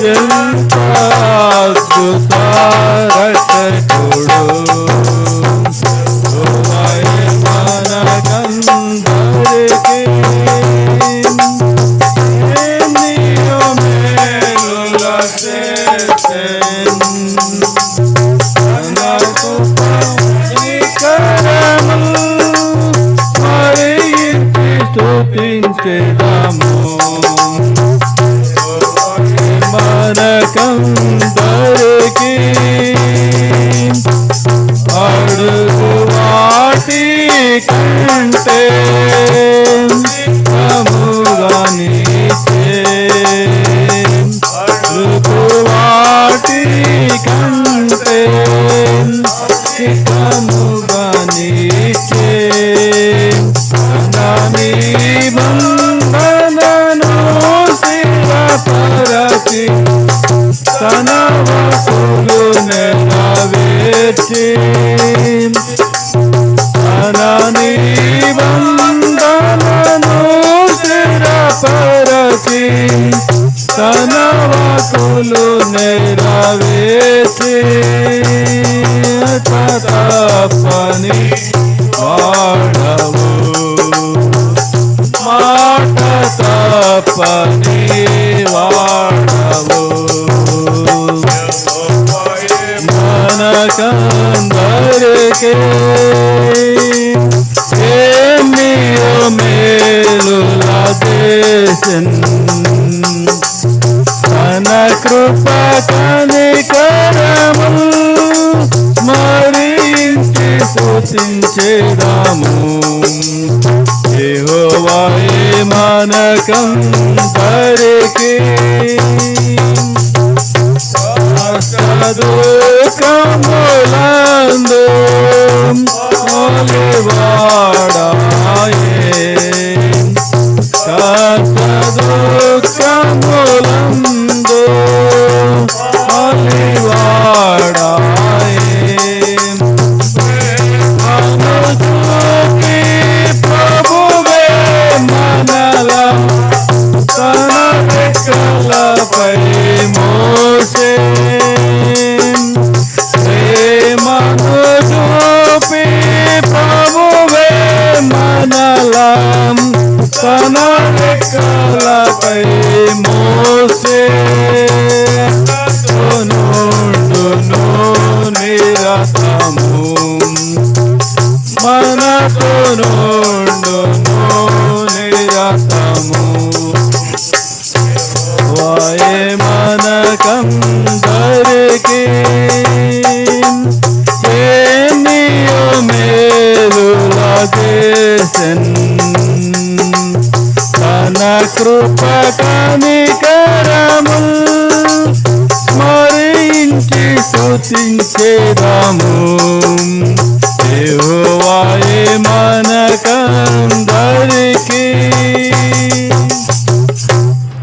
ఎంత అద్భుత రక్షకుడు మనకందరికి ఎన్నో మేలుల చేసెను మనకు కనికరము స్మరించి స్తుతించెదము మనకందరికి అడుగు వాటి కంటే అముగానిచే అడుగు వాటి కంటే అముగానిచే నిబంధనను స్థిరపరచి తన వాకులు నెరవేర్చి తన నిబంధనను స్థిరపరచి తన వాకులు నెరవేర్చి తప్పని వాడవు మాట తప్పని వాడవు మనకందరికి ఎన్నో మేలుల చేసెను తన కృప కనికరము స్మరించి స్తుతించెదము యెహోవాయే మనకందరికి దుఃఖములందు మొలివాడాయే దుఃఖములందు మొలివాడాయే మనసుకి ప్రభువే మనల తన రెక్కలపై మోసే ప్రేమను చూపి ప్రభువే మనల తన రెక్కలపై మోసే నుండును నిరతము మనతో నుండును నిరతము వాయే మనకందరికి ఎన్నో మేలుల చేసెను తన కృప కనికరము స్మరించి స్తుతించెదము